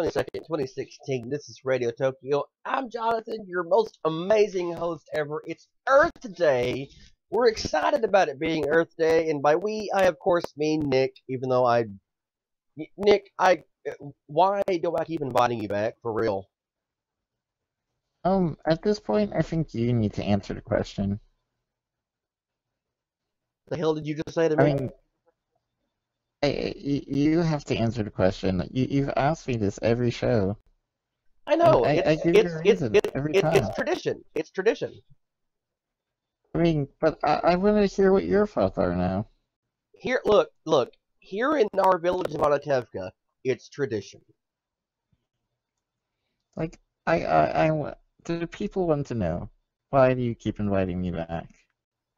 22nd, 2016. This is Radio Tokyo. I'm Jonathan, your most amazing host ever. It's Earth Day. We're excited about it being Earth Day, and by we, I of course mean Nick, even though Nick, why do I keep inviting you back, for real? At this point, I think you need to answer the question. The hell did you just say to I me? mean, you have to answer the question. You've asked me this every show, I and know, I give you a reason every it's time. tradition. It's tradition. I mean, but I want to hear what your thoughts are now. Here, look. Here in our village of Anatevka, it's tradition. Like, the people want to know, why do you keep inviting me back?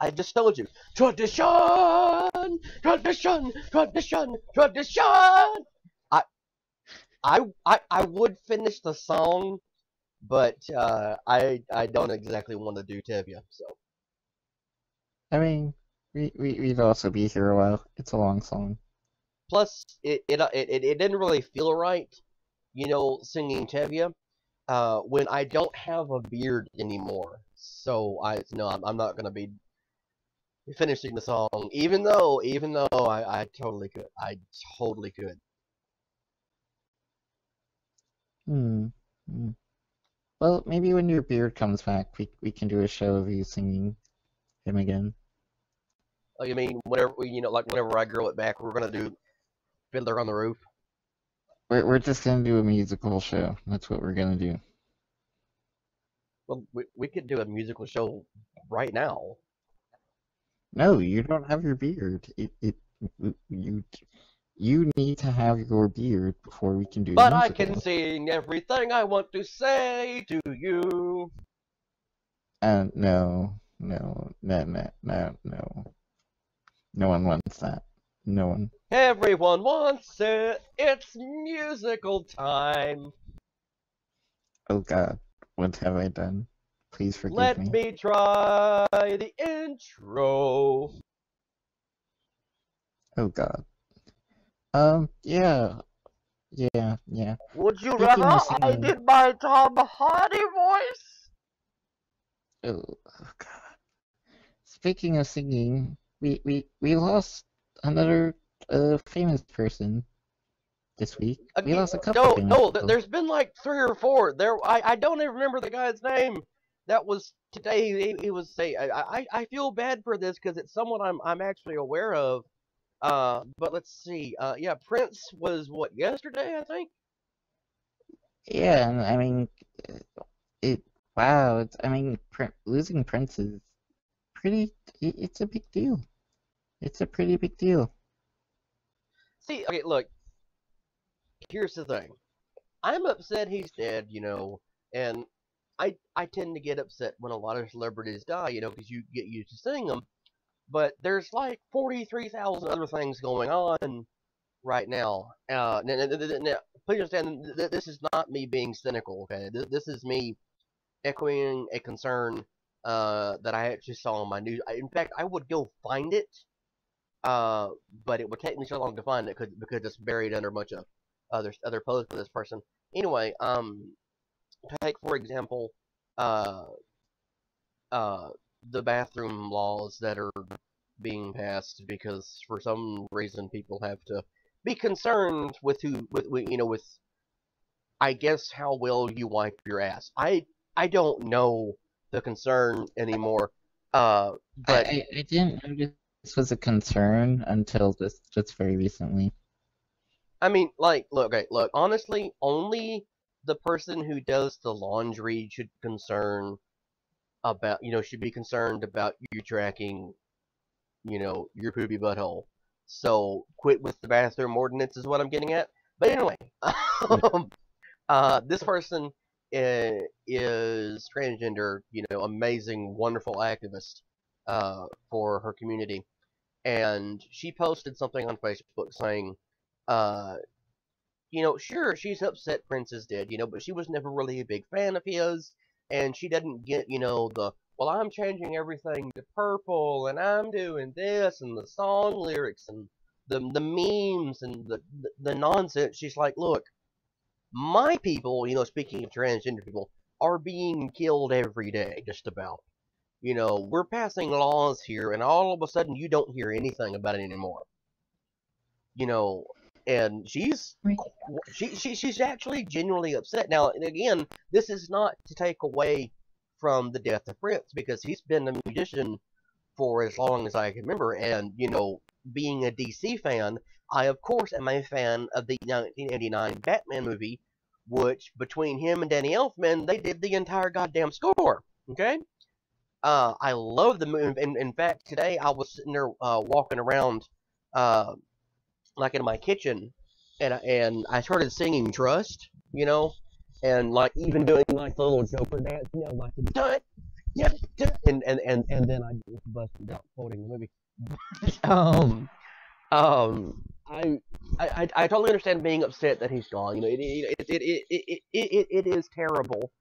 I just told you. Tradition! Tradition! Tradition! Tradition! I I would finish the song, but I don't exactly want to do Tevye, so. I mean, we'd also be here a while. It's a long song. Plus, it didn't really feel right, singing Tevye, when I don't have a beard anymore. So I'm not gonna be finishing the song, even though I totally could. I totally could. Hmm. Hmm. Well, maybe when your beard comes back, we can do a show of you singing him again. Oh, you mean like whenever I grow it back, we're gonna do Fiddler on the Roof? We're just gonna do a musical show. That's what we're gonna do. Well, we could do a musical show right now. No, you don't have your beard. You you need to have your beard before we can do the But I can musical. sing everything I want to say to you. No, no, no, no, no, no. No one wants that. No one. Everyone wants it. It's musical time. Oh God, what have I done? Please forgive Let me. me try the intro. Oh God. Yeah, yeah. Would you Speaking rather of I singing, did my Tom Hardy voice? oh God. Speaking of singing, we lost another famous person this week. We Again, lost a couple no, famous no. people. There's been like three or four. I don't even remember the guy's name. That was today. He was say. I feel bad for this because it's someone I'm actually aware of. But let's see. Yeah, Prince was what yesterday, I think. Yeah, and I mean, it. Wow, I mean, losing Prince is pretty. It's a big deal. It's a pretty big deal. See, okay, look. Here's the thing. I'm upset he's dead, and I tend to get upset when a lot of celebrities die, because you get used to seeing them. But there's like 43,000 other things going on right now. Now, please understand, this is not me being cynical. Okay, this is me echoing a concern that I actually saw on my news. In fact, I would go find it, uh, but it would take me so long to find it because it's buried under a bunch of other posts of this person. Anyway, take for example, uh, uh, the bathroom laws that are being passed because for some reason people have to be concerned with with I guess how well you wipe your ass. I don't know the concern anymore. But I didn't know this was a concern until this just very recently. I mean, like, look, okay, look. Honestly, only the person who does the laundry should be concerned about you tracking, your poopy butthole. So quit with the bathroom ordinance is what I'm getting at. But anyway, Yeah. this person is transgender, amazing, wonderful activist for her community, and she posted something on Facebook saying, uh, sure, she's upset Prince is dead, but she was never really a big fan of his, and she doesn't get, well, I'm changing everything to purple, and I'm doing this, and the song lyrics, and the memes, and the nonsense. She's like, look, My people, speaking of transgender people, are being killed every day, just about. We're passing laws here, and all of a sudden you don't hear anything about it anymore. You know, and she's actually genuinely upset. Now, and again, this is not to take away from the death of Prince, because he's been a musician for as long as I can remember, and being a DC fan, I of course am a fan of the 1989 Batman movie, which between him and Danny Elfman, they did the entire goddamn score. Okay. I love the movie. In fact, today I was sitting there walking around, uh, like in my kitchen, and I started singing "Trust," and like even doing like the little Joker dance, like the dun, yeah, dun, and then I just busted out quoting the movie. um, I, I totally understand being upset that he's gone. It is terrible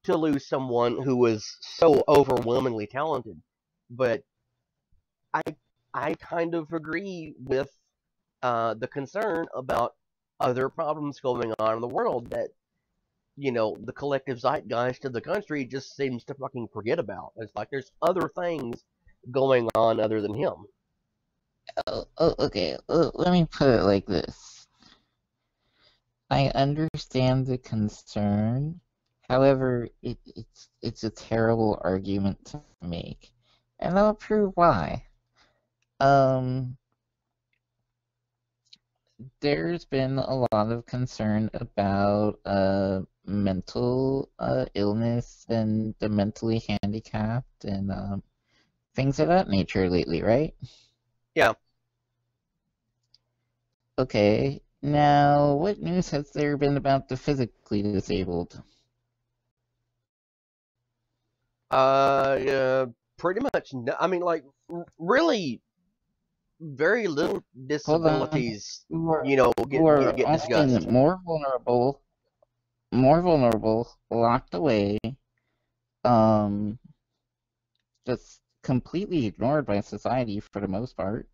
to lose someone who was so overwhelmingly talented, but I I kind of agree with the concern about other problems going on in the world that the collective zeitgeist of the country just seems to fucking forget about. It's like there's other things going on other than him. Okay, let me put it like this. I understand the concern. However, it's a terrible argument to make, and I'll prove why. Um, there's been a lot of concern about mental illness and the mentally handicapped and things of that nature lately, right? Yeah. Okay, now what news has there been about the physically disabled? Yeah, pretty much. No, I mean, like, really, very little Hold on, disabilities, who are who get are get discussed. often more vulnerable, locked away, um, just completely ignored by society for the most part.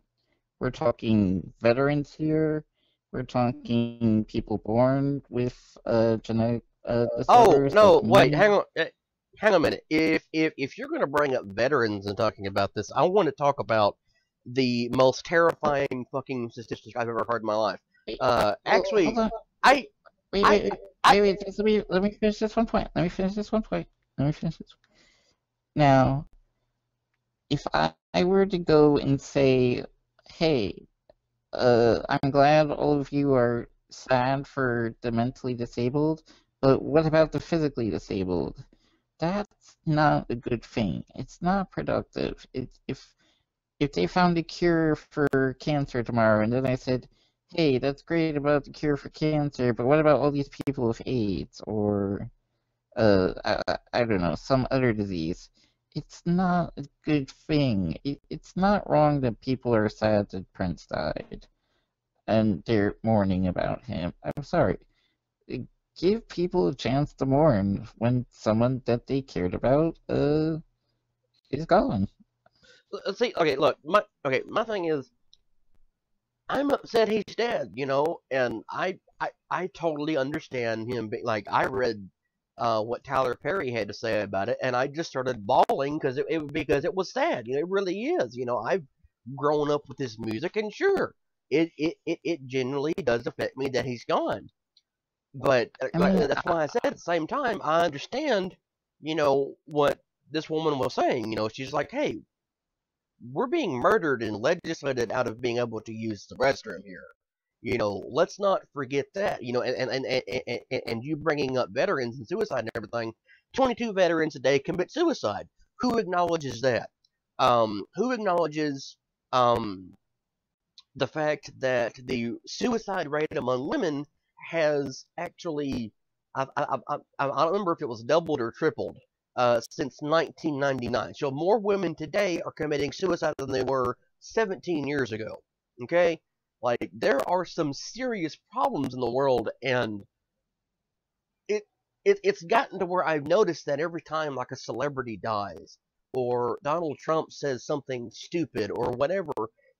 We're talking veterans here. We're talking people born with genetic Oh disorders no, like wait, me. hang on a minute. If you're gonna bring up veterans and talking about this, I want to talk about the most terrifying fucking statistics I've ever heard in my life. Wait, hold Actually, on. I, Wait, I, wait, wait, I, wait, wait. Just let me finish this one point. Let me finish this one point. Let me finish this. Now, if I were to go and say, hey, I'm glad all of you are sad for the mentally disabled, but what about the physically disabled? That's not a good thing. It's not productive. If they found a cure for cancer tomorrow, and then I said, "Hey, that's great about the cure for cancer, but what about all these people with AIDS or I don't know, some other disease?" It's not a good thing. It's not wrong that people are sad that Prince died and they're mourning about him. I'm sorry. Give people a chance to mourn when someone that they cared about is gone. let's see. Okay, look, my thing is, I'm upset he's dead, and I totally understand him. Like, I read what Tyler Perry had to say about it, and I just started bawling because it was sad. It really is. I've grown up with his music, and sure, it genuinely does affect me that he's gone. But I mean, that's why I said at the same time I understand, what this woman was saying. She's like, hey, we're being murdered and legislated out of being able to use the restroom here. Let's not forget that. And you bringing up veterans and suicide and everything. 22 veterans a day commit suicide. Who acknowledges that? Who acknowledges the fact that the suicide rate among women has actually, I don't remember if it was doubled or tripled since 1999. So more women today are committing suicide than they were 17 years ago. Okay? Like, there are some serious problems in the world, and it, it's gotten to where I've noticed that every time, like, a celebrity dies, or Donald Trump says something stupid, or whatever,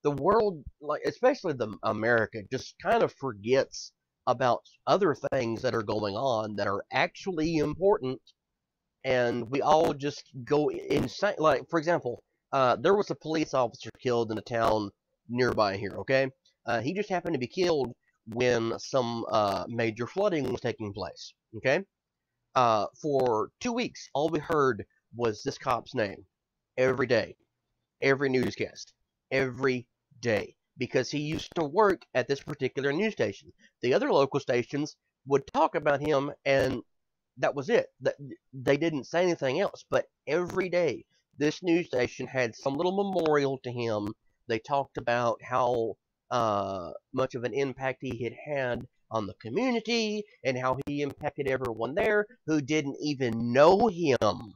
the world, like, especially the America, just kind of forgets about other things that are going on that are actually important, and we all just go insane. Like, for example, there was a police officer killed in a town nearby here, okay? He just happened to be killed when some major flooding was taking place, okay? For 2 weeks, all we heard was this cop's name every day, every newscast, every day, because he used to work at this particular news station. The other local stations would talk about him, and that was it. They didn't say anything else. But every day, this news station had some little memorial to him. They talked about how much of an impact he had on the community and how he impacted everyone there who didn't even know him.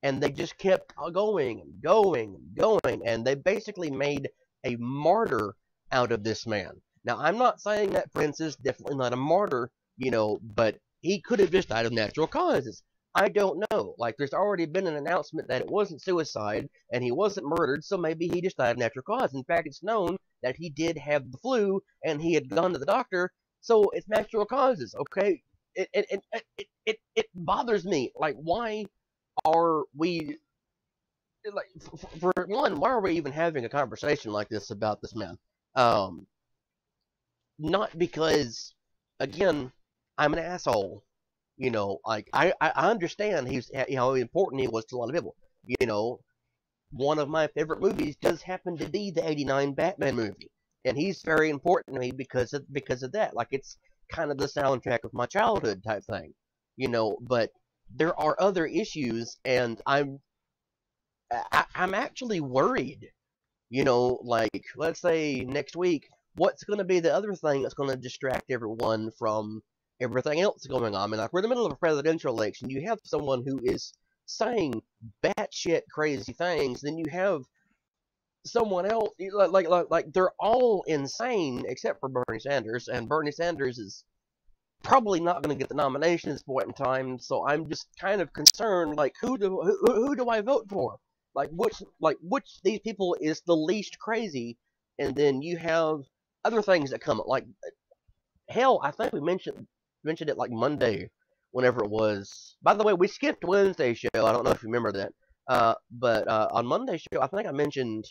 And they just kept going and going and going, and they basically made a martyr out of this man. Now, I'm not saying that Prince is definitely not a martyr, but he could have just died of natural causes. I don't know. Like, there's already been an announcement that it wasn't suicide and he wasn't murdered, so maybe he just died of natural causes. In fact, it's known that he did have the flu and he had gone to the doctor, so it's natural causes, okay? It bothers me. Like, why are we, like, for one, why are we even having a conversation like this about this man? Not because, again, I'm an asshole. Like, I understand he's, how important he was to a lot of people. One of my favorite movies does happen to be the '89 Batman movie, and he's very important to me because of that. Like, it's kind of the soundtrack of my childhood type thing, But there are other issues, and I'm actually worried. Like, let's say next week, what's going to be the other thing that's going to distract everyone from everything else going on? I mean, like, we're in the middle of a presidential election. You have someone who is saying batshit crazy things, then you have someone else, like they're all insane except for Bernie Sanders, and Bernie Sanders is probably not going to get the nomination at this point in time. So I'm just kind of concerned, like, who do I vote for? Which these people is the least crazy? And then you have other things that come up, like, hell, I think we mentioned it like Monday, whenever it was. By the way, we skipped Wednesday's show. I don't know if you remember that. But on Monday's show, I think I mentioned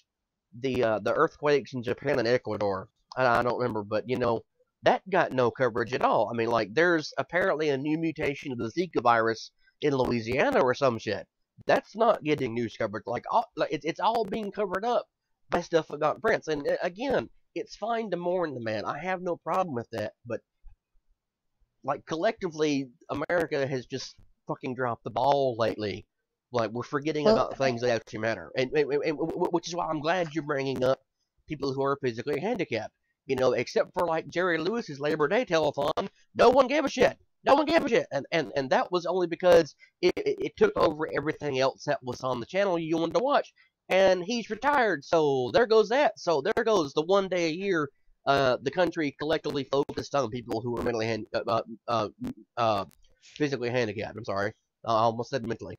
the earthquakes in Japan and Ecuador. I don't remember, but that got no coverage at all. I mean, like, there's apparently a new mutation of the Zika virus in Louisiana or some shit. That's not getting news coverage. It's all being covered up by stuff about Prince. And again, it's fine to mourn the man. I have no problem with that. But, like, collectively, America has just fucking dropped the ball lately. Like, we're forgetting about things that actually matter. And which is why I'm glad you're bringing up people who are physically handicapped. Except for, like, Jerry Lewis's Labor Day telethon, no one gave a shit. No one gave a shit. And that was only because it took over everything else that was on the channel you wanted to watch. And he's retired, so there goes that. So there goes the one day a year the country collectively focused on people who are physically handicapped. I'm sorry. I almost said mentally.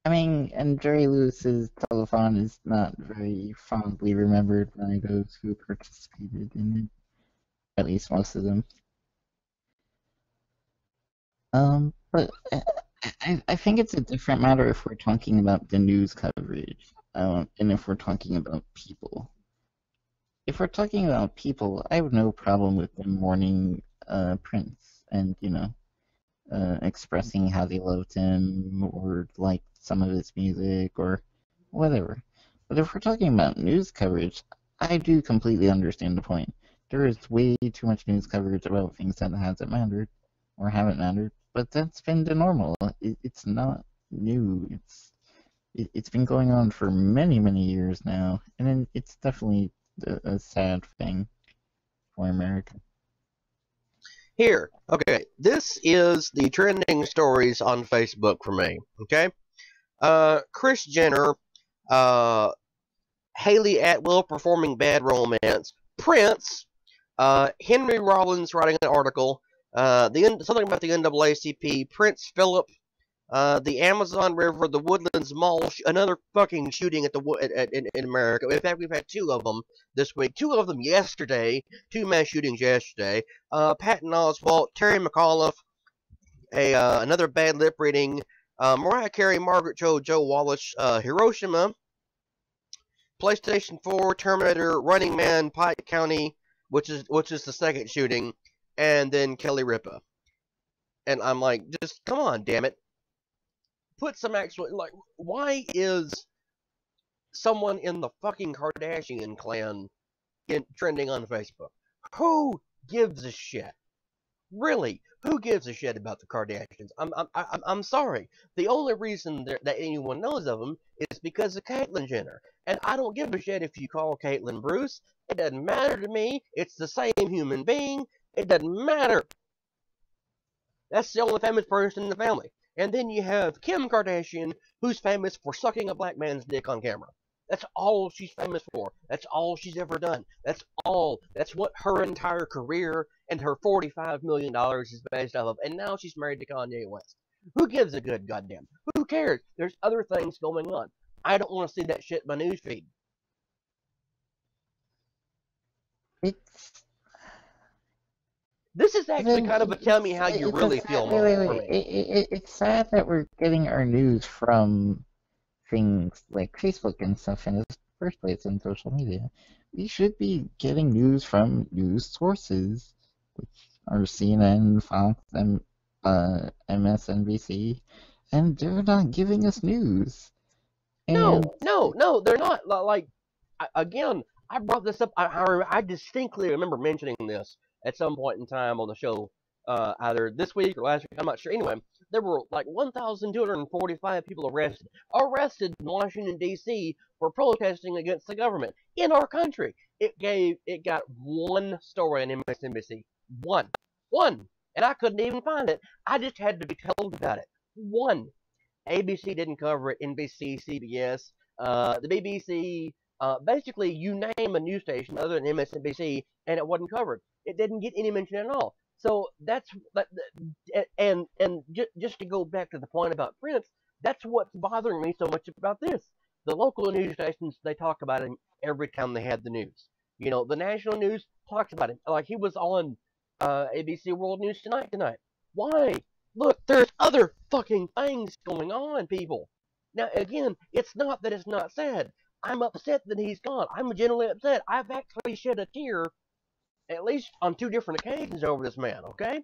I mean, and Jerry Lewis's telethon is not very fondly remembered by those who participated in it. At least most of them. But I think it's a different matter if we're talking about the news coverage, and if we're talking about people. If we're talking about people, I have no problem with them mourning Prince and, expressing how they loved him or liked some of his music or whatever. But if we're talking about news coverage, I do completely understand the point. There is way too much news coverage about things that hasn't mattered or haven't mattered, but that's been the normal. It's not new. It's been going on for many, many years now, and it's definitely a sad thing for America. Here, okay, this is the trending stories on Facebook for me, okay? Kris Jenner, Haley Atwell performing Bad Romance, Prince, Henry Rollins writing an article, something about the NAACP, Prince Philip, The Amazon River, the Woodlands Mall, another fucking shooting at in America. In fact, we've had two of them this week, two of them yesterday, two mass shootings yesterday. Patton Oswalt, Terry McAuliffe, another bad lip reading. Mariah Carey, Margaret Cho, Joe Wallace, Hiroshima, PlayStation 4, Terminator, Running Man, Pike County, which is the second shooting, and then Kelly Ripa. And I'm like, just come on, damn it. Put some actual, like, why is someone in the fucking Kardashian clan trending on Facebook? Who gives a shit? Really, who gives a shit about the Kardashians? I'm sorry. The only reason that anyone knows of them is because of Caitlyn Jenner, and I don't give a shit if you call Caitlyn Bruce. It doesn't matter to me. It's the same human being. It doesn't matter. That's the only famous person in the family. And then you have Kim Kardashian, who's famous for sucking a black man's dick on camera. That's all she's famous for. That's all she's ever done. That's all. That's what her entire career and her $45 million is based off of. And now she's married to Kanye West. Who gives a good goddamn? Who cares? There's other things going on. I don't want to see that shit in my newsfeed. It's This is actually then kind of a tell me how you it's really sad, feel wait, wait, moment for wait. me. It's sad that we're getting our news from things like Facebook and stuff in the first place in social media. We should be getting news from news sources, which are CNN, Fox, and MSNBC, and they're not giving us news. And No, they're not. Like, again, I brought this up. I distinctly remember mentioning this at some point in time on the show, either this week or last week. I'm not sure. Anyway, there were like 1,245 people arrested in Washington D.C. for protesting against the government in our country. It got one story on MSNBC, one, and I couldn't even find it. I just had to be told about it. One. ABC didn't cover it. NBC, CBS, the BBC. Basically, you name a news station other than MSNBC, and it wasn't covered. It didn't get any mention at all. So that's and just to go back to the point about Prince, that's what's bothering me so much about this. The local news stations, they talk about him every time they had the news. You know, the national news talks about him. Like he was on ABC World News tonight. Why? Look, there's other fucking things going on, people. Now, again, it's not that it's not sad. I'm upset that he's gone. I'm genuinely upset. I've actually shed a tear at least on two different occasions over this man, okay?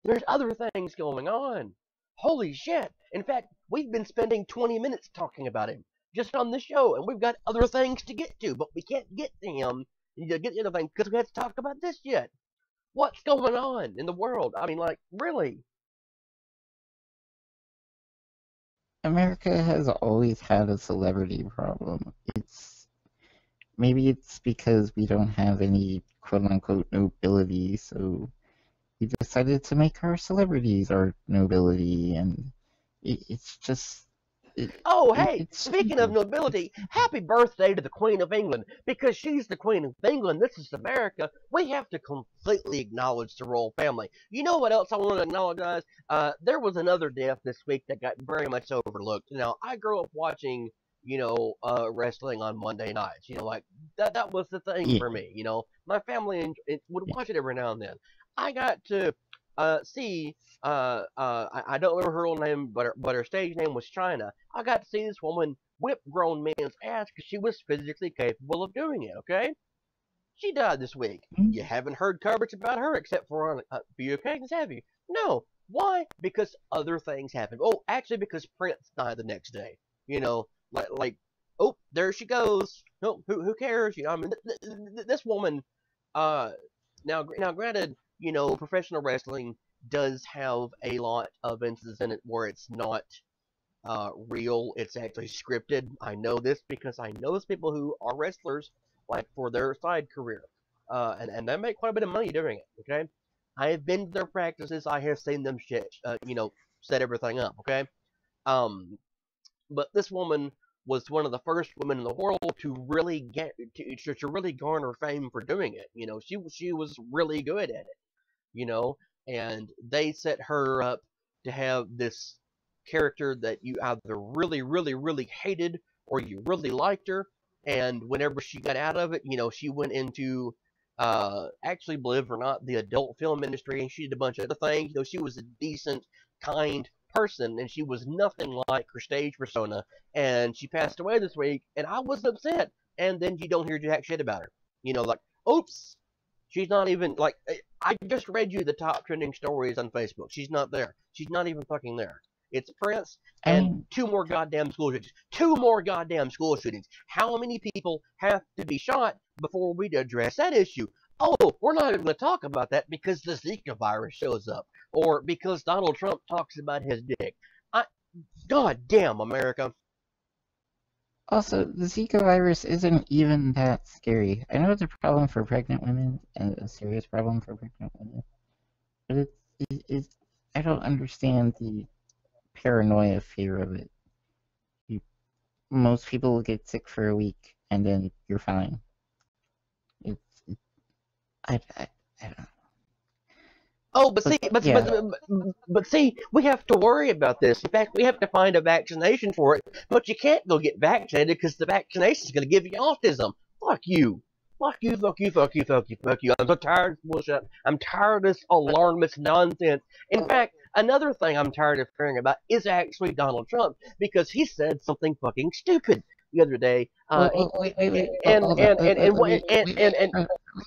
There's other things going on. Holy shit. In fact, we've been spending 20 minutes talking about him just on this show, and we've got other things to get to, but we can't get to him to get the other thing because we have to talk about this yet. What's going on in the world? I mean, like, really? America has always had a celebrity problem. Maybe it's because we don't have any quote unquote nobility, so we decided to make our celebrities our nobility, and it's just Oh, hey, it's speaking of stupid. nobility, happy birthday to the Queen of England. Because she's the Queen of England, this is America, we have to completely acknowledge the royal family. You know what else I want to acknowledge, guys? There was another death this week that got very much overlooked. Now, I grew up watching, wrestling on Monday nights. Like, that was the thing Yeah, for me. My family would watch it every now and then. I got to see I don't remember her real name, but her stage name was China. I got to see this woman whip grown men's ass because she was physically capable of doing it. Okay, she died this week. yeah. You haven't heard coverage about her except for on a few occasions, have you? No. Why? Because other things happened. Oh, actually, because Prince died the next day. Like oh, there she goes. No, who cares? I mean, this woman. Uh, now, granted, professional wrestling does have a lot of instances in it where it's not real. It's actually scripted. I know this because I know people who are wrestlers, like for their side career, and they make quite a bit of money doing it. Okay, I have been to their practices. I have seen them set everything up. Okay, um, but this woman was one of the first women in the world to really to really garner fame for doing it. She was really good at it. you know, and they set her up to have this character that you either really, really, really hated or you really liked her. And whenever she got out of it, she went into, actually, believe it or not, the adult film industry, and she did a bunch of other things. She was a decent, kind person, and she was nothing like her stage persona. And she passed away this week, and I was upset. And then you don't hear jack shit about her. Like, oops, she's not even, like, I just read you the top trending stories on Facebook. She's not there. She's not even fucking there. It's Prince I and mean, two more goddamn school shootings. Two more goddamn school shootings. How many people have to be shot before we address that issue? Oh, we're not even going to talk about that because the Zika virus shows up, or because Donald Trump talks about his dick. God damn, America. also, the Zika virus isn't even that scary. I know it's a problem for pregnant women, and a serious problem for pregnant women, but I don't understand the paranoia fear of it. You, most people will get sick for a week, and then you're fine. It's, I don't know. Oh, but see, Yeah. but see, we have to worry about this. In fact, we have to find a vaccination for it. But you can't go get vaccinated because the vaccination is going to give you autism. Fuck you. Fuck you, fuck you, fuck you, fuck you, fuck you. I'm so tired of bullshit. I'm tired of this alarmist nonsense. In fact, another thing I'm tired of hearing about is actually Donald Trump because he said something fucking stupid the other day. Wait, And hold on, and and and what- and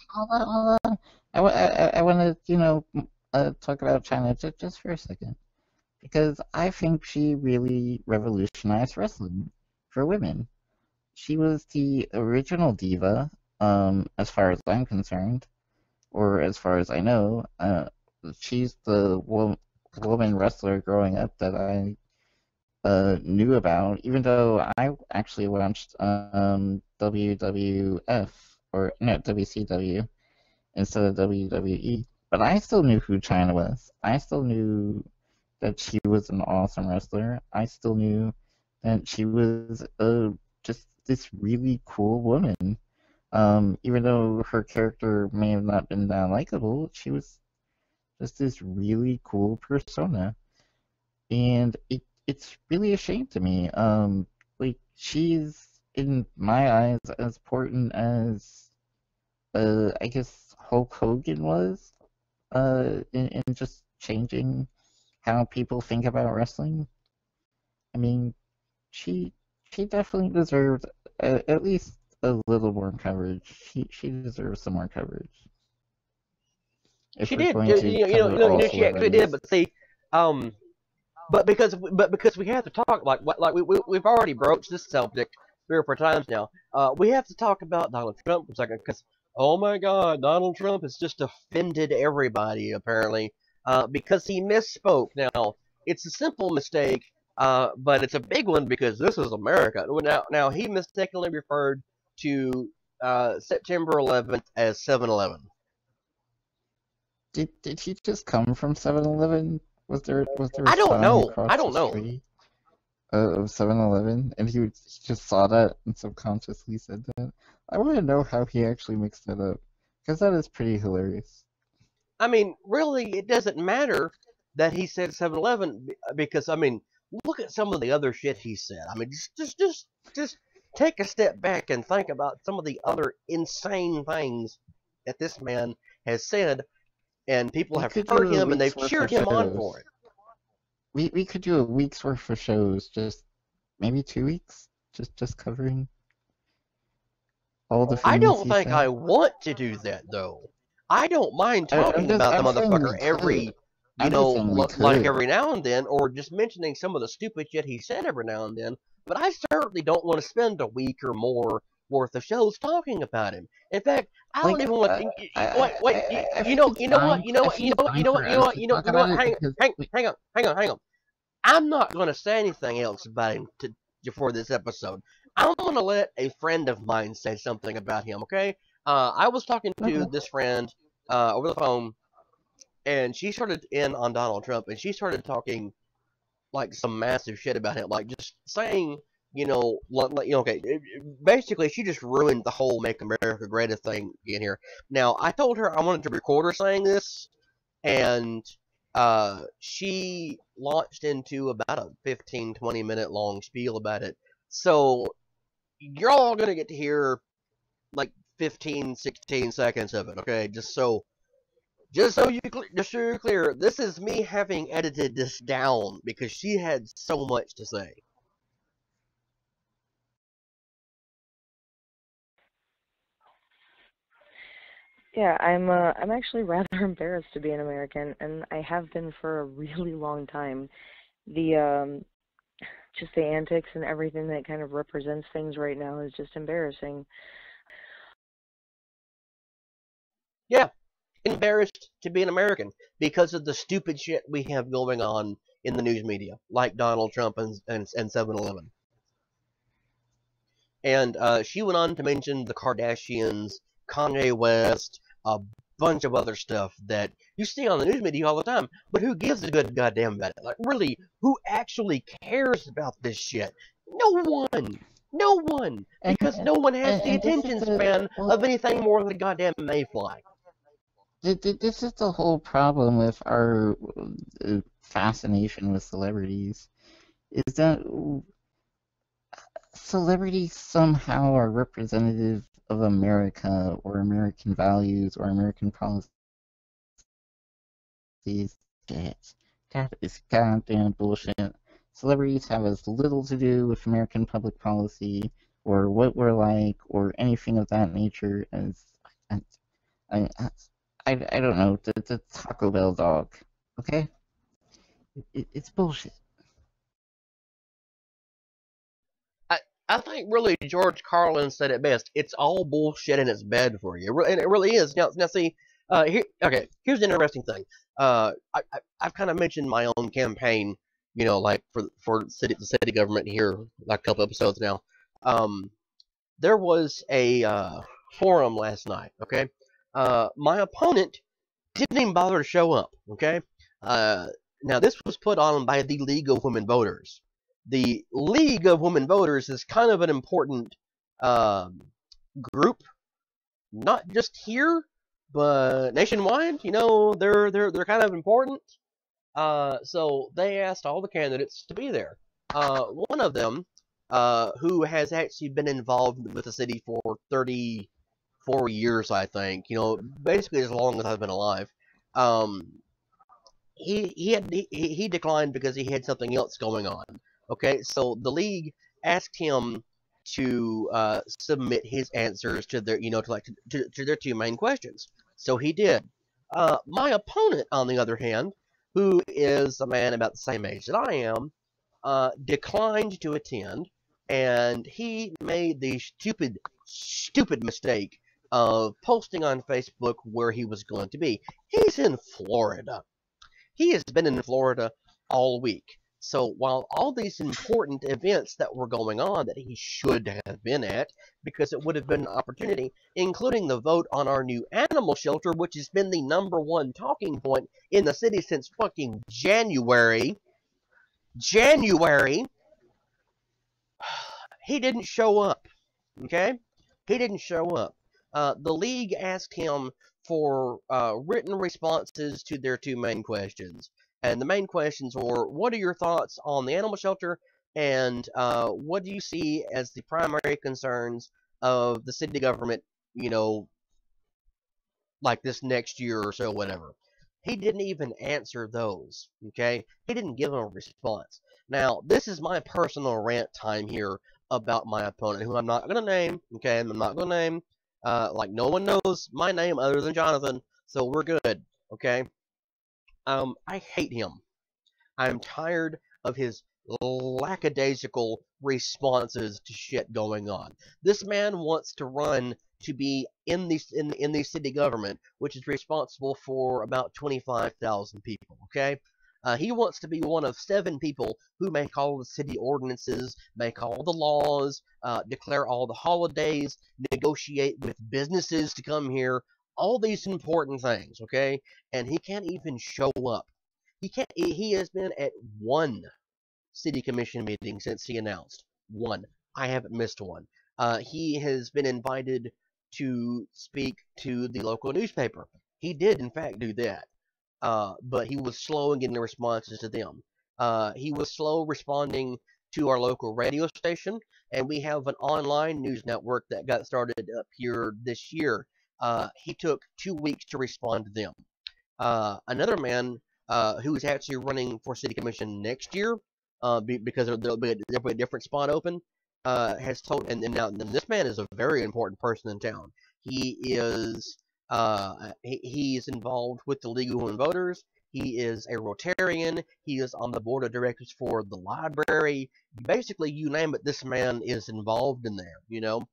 hold on. I want to, talk about China just for a second, because I think she really revolutionized wrestling for women. She was the original diva, as far as I'm concerned, or as far as I know. She's the woman wrestler growing up that I knew about, even though I actually watched WWF, or no, WCW instead of WWE. But I still knew who China was. I still knew that she was an awesome wrestler. I still knew that she was just this really cool woman. Even though her character may have not been that likable, she was just this really cool persona. And it's really a shame to me. Like, she's, in my eyes, as important as I guess Hulk Hogan was, in just changing how people think about wrestling. I mean, she she definitely deserved at least a little more coverage. She deserves some more coverage if she we're did. going to cover all She actually did. celebrities. But see, um, but because we have to talk like we've already broached this subject 3 or 4 times now. We have to talk about Donald Trump for a second because oh my God, Donald Trump has just offended everybody apparently because he misspoke. Now it's a simple mistake, but it's a big one because this is America. Now he mistakenly referred to September 11th as 7/11. Did he just come from 7-Eleven? Was there a I don't sign know. I across the don't know. street of 7-Eleven, and he just saw that and subconsciously said that? I want to know how he actually mixed that up, because that is pretty hilarious. I mean, really, it doesn't matter that he said 7-Eleven because I mean, look at some of the other shit he said. I mean, just take a step back and think about some of the other insane things that this man has said, and people We have could heard do a him and week's they've worth cheered of him on for shows. it. We could do a week's worth of shows, just maybe 2 weeks, just covering all the I things don't he think I said. want to do that though. I don't mind talking about the I'm saying motherfucker we could. every, I'm just saying we like could. every now and then, or just mentioning some of the stupid shit he said every now and then. But I certainly don't want to spend a week or more worth of shows talking about him. In fact, I don't Like, even want. Wait. I think it's fine. I think it's fine for us to talk You know about what? it because Hang on. I'm not going to say anything else about him for this episode. I'm going to let a friend of mine say something about him. Okay? I was talking to okay. this friend over the phone, and she started in on Donald Trump, and she started talking like some massive shit about him, like just saying, okay, basically she just ruined the whole "Make America Great" thing in here. Now I told her I wanted to record her saying this, and She launched into about a 15-20 minute long spiel about it. So you're all gonna get to hear like 15, 16 seconds of it, okay? Just so you're clear, this is me having edited this down because she had so much to say. Yeah, I'm actually rather embarrassed to be an American, and I have been for a really long time. The just the antics and everything that kind of represents things right now is just embarrassing. Yeah, embarrassed to be an American because of the stupid shit we have going on in the news media, like Donald Trump and 7-Eleven. And she went on to mention the Kardashians, Kanye West, a bunch of other stuff that you see on the news media all the time. But who gives a good goddamn about it? Like, really, who actually cares about this shit? No one. No one. And Because no one has the and this is attention the span well, of anything more than a goddamn mayfly. this is the whole problem with our fascination with celebrities, is that celebrities somehow are representative of America or American values or American policies. Shit. That is goddamn bullshit. Celebrities have as little to do with American public policy or what we're like or anything of that nature as I, I, I don't know, the Taco Bell dog. Okay? It's bullshit. I, I think really George Carlin said it best. It's all bullshit and it's bad for you, and it really is. Now see, okay. Here's the interesting thing. I've kind of mentioned my own campaign, like for the city government here, like a couple episodes now. Um, there was a forum last night. Okay, my opponent didn't even bother to show up. Okay, uh, now this was put on by the League of Women Voters. The League of Women Voters is kind of an important um, group, not just here, but nationwide. They're kind of important. So they asked all the candidates to be there. One of them, who has actually been involved with the city for 34 years, I think. Basically as long as I've been alive. Um, he declined because he had something else going on. Okay, so the league asked him to submit his answers to their to their two main questions. So he did. My opponent, on the other hand, who is a man about the same age that I am, declined to attend, and he made the stupid mistake of posting on Facebook where he was going to be. He's in Florida. He has been in Florida all week. So while all these important events that were going on that he should have been at, because it would have been an opportunity, including the vote on our new animal shelter, which has been the number one talking point in the city since fucking January. January, he didn't show up. Okay? He didn't show up. The league asked him for written responses to their two main questions. And the main questions were, what are your thoughts on the animal shelter? And what do you see as the primary concerns of the city government, you know, like this next year or so, whatever. He didn't even answer those. Okay, he didn't give a response. Now, this is my personal rant time here about my opponent, who I'm not gonna name. Okay, I'm not gonna name. Like no one knows my name other than Jonathan, so we're good. Okay. I hate him. I'm tired of his lackadaisical responses to shit going on. This man wants to run to be in the city government, which is responsible for about 25,000 people. Okay. He wants to be one of 7 people who make all the city ordinances, make all the laws, declare all the holidays, negotiate with businesses to come here, all these important things, okay? And he can't even show up. He can't. He has been at one city commission meeting since he announced. One. I haven't missed one. He has been invited to speak to the local newspaper. He did, in fact, do that. but he was slow in getting the responses to them. He was slow responding to our local radio station, and we have an online news network that got started up here this year. He took 2 weeks to respond to them. Another man who is actually running for city commission next year, because there'll be a different spot open, has told, and now and this man is a very important person in town. He is he is involved with the League of Women Voters. He is a Rotarian. He is on the board of directors for the library. Basically, you name it, this man is involved in there, you know.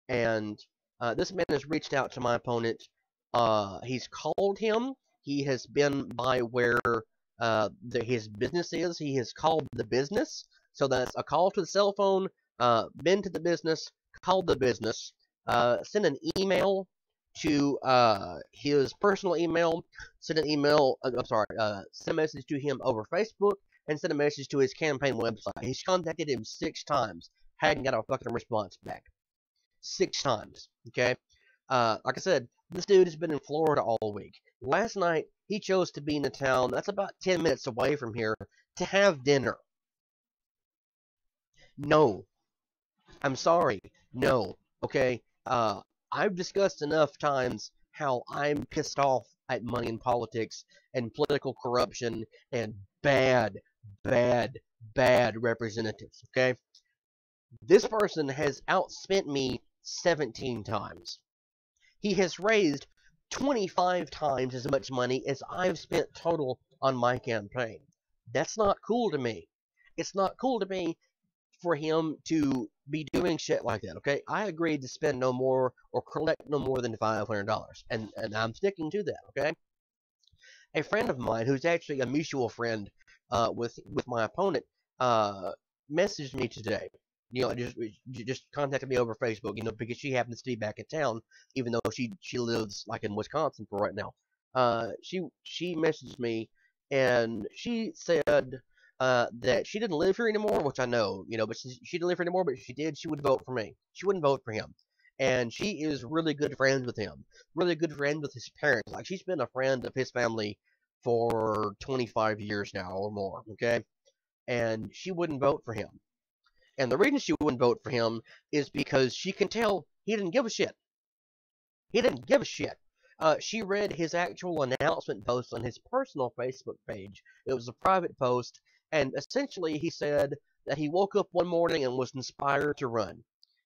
And this man has reached out to my opponent. He's called him. He has been by where his business is. He has called the business. So that's a call to the cell phone, been to the business, called the business, sent an email to his personal email, sent an email, sent a message to him over Facebook, and sent a message to his campaign website. He's contacted him 6 times, hadn't got a fucking response back. 6 times, okay? Like I said, this dude has been in Florida all week. Last night, he chose to be in a town that's about 10 minutes away from here to have dinner. No. I'm sorry. No. Okay? I've discussed enough times how I'm pissed off at money in politics and political corruption and bad representatives, okay? This person has outspent me 17 times. He has raised 25 times as much money as I've spent total on my campaign. That's not cool to me. It's not cool to me for him to be doing shit like that, okay? I agreed to spend no more or collect no more than $500, and I'm sticking to that, okay? A friend of mine, who's actually a mutual friend with my opponent, messaged me today. You know, just contacted me over Facebook, you know, because she happens to be back in town, even though she lives like in Wisconsin for right now. She messaged me, and she said that she didn't live here anymore, which I know, you know, but she didn't live here anymore, but if she did, she would vote for me. She wouldn't vote for him. And she is really good friends with him, really good friends with his parents. Like, she's been a friend of his family for 25 years now or more, okay? And she wouldn't vote for him. And the reason she wouldn't vote for him is because she can tell he didn't give a shit. He didn't give a shit. She read his actual announcement post on his personal Facebook page. It was a private post, and essentially he said that he woke up one morning and was inspired to run.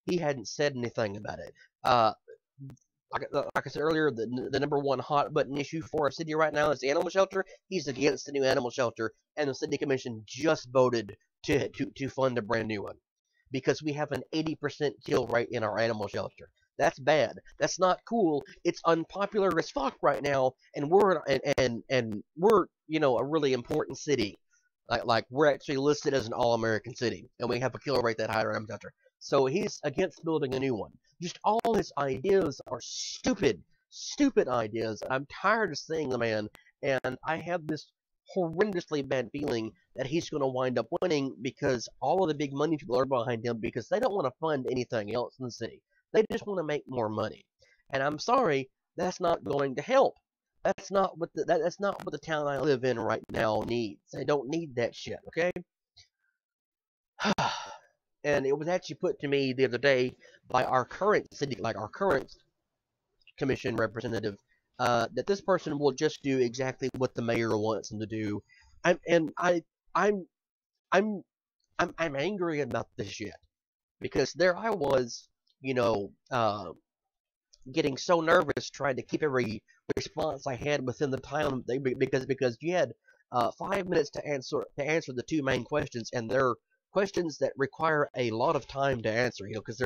He hadn't said anything about it. Like I said earlier, the number one hot button issue for our city right now is the animal shelter. He's against the new animal shelter, and the city commission just voted to fund a brand new one because we have an 80% kill rate in our animal shelter. That's bad. That's not cool. It's unpopular as fuck right now, and we're you know, a really important city. Like we're actually listed as an all-American city, and we have a kill rate that high in our animal shelter. So he's against building a new one. Just all his ideas are stupid ideas. I'm tired of seeing the man, and I have this horrendously bad feeling that he's going to wind up winning because all of the big money people are behind him because they don't want to fund anything else in the city. They just want to make more money. And I'm sorry, that's not going to help. That's not what the town I live in right now needs. They don't need that shit, okay? And it was actually put to me the other day by our current commission representative, that this person will just do exactly what the mayor wants him to do. I'm angry about this shit because there I was, you know, getting so nervous trying to keep every response I had within the time because you had 5 minutes to answer the two main questions, and they're questions that require a lot of time to answer, you know, because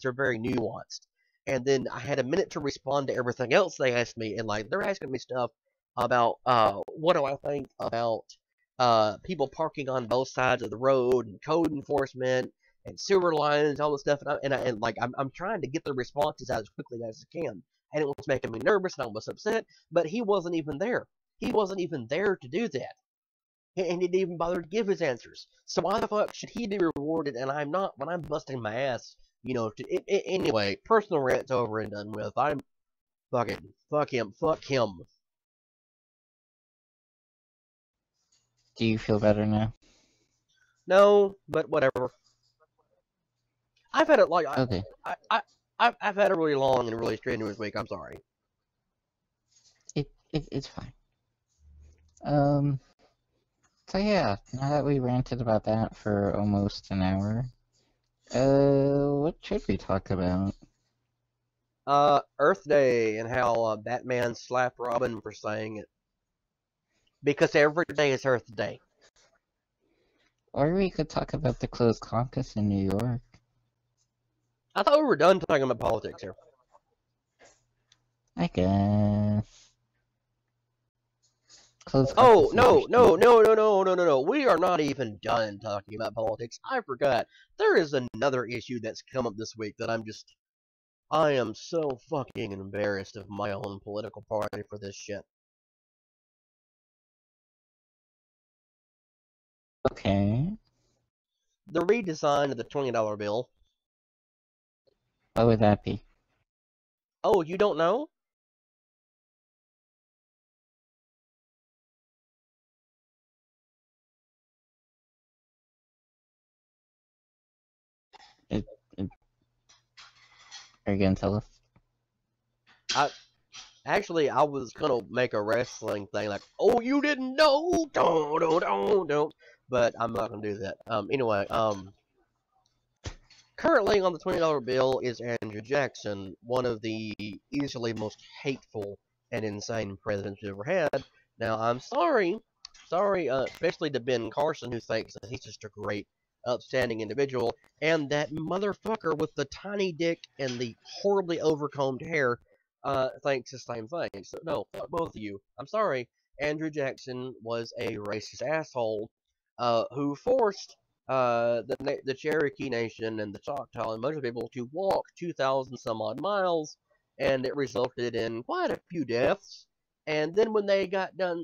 they're very nuanced. And then I had a minute to respond to everything else they asked me, and like they're asking me stuff about what do I think about people parking on both sides of the road and code enforcement and sewer lines, all this stuff, and I'm trying to get the responses out as quickly as I can, and it was making me nervous and I was upset. But he wasn't even there. He wasn't even there to do that, and he didn't even bother to give his answers. So why the fuck should he be rewarded and I'm not when I'm busting my ass? You know. Anyway, personal rant's over and done with. I'm fucking fuck him. Do you feel better now? No, but whatever. I've had it like Okay. I've had a really long and really strenuous week. I'm sorry. It's fine. So yeah, now that we ranted about that for almost an hour, what should we talk about? Earth Day and how Batman slapped Robin for saying it because every day is Earth Day. Or we could talk about the closed caucus in New York. I thought we were done talking about politics here. I guess. Closed Oh, caucus no. We are not even done talking about politics. I forgot. There is another issue that's come up this week that I am so fucking embarrassed of my own political party for this shit. Okay. The redesign of the $20 bill. What would that be? Oh, you don't know? It, it, are you gonna tell us? Actually, I was gonna make a wrestling thing like, "Oh, you didn't know?" Don't. But I'm not gonna do that. Anyway, currently on the $20 bill is Andrew Jackson, one of the easily most hateful and insane presidents we've ever had. Now, I'm sorry, especially to Ben Carson, who thinks that he's just a great, upstanding individual, and that motherfucker with the tiny dick and the horribly overcombed hair thinks the same thing. So, no, fuck both of you. I'm sorry. Andrew Jackson was a racist asshole who forced the Cherokee Nation and the Choctaw and most people to walk 2,000 some odd miles, and it resulted in quite a few deaths. And then when they got done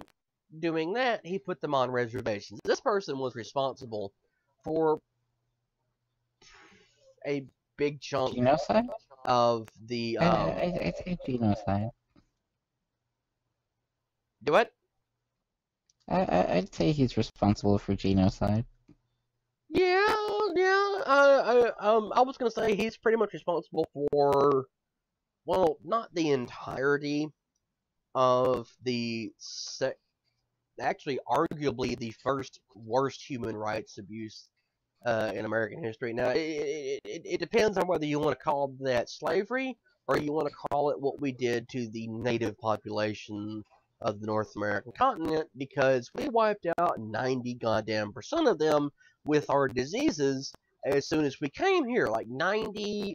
doing that, he put them on reservations. This person was responsible for a big chunk Genocide? of the I say genocide. do what? I'd say he's responsible for genocide. Yeah. I was gonna say he's pretty much responsible for, well, not the entirety of actually arguably the first worst human rights abuse in American history. Now, it depends on whether you want to call that slavery or you want to call it what we did to the native population of the North American continent, because we wiped out 90 goddamn percent of them with our diseases as soon as we came here. Like 90%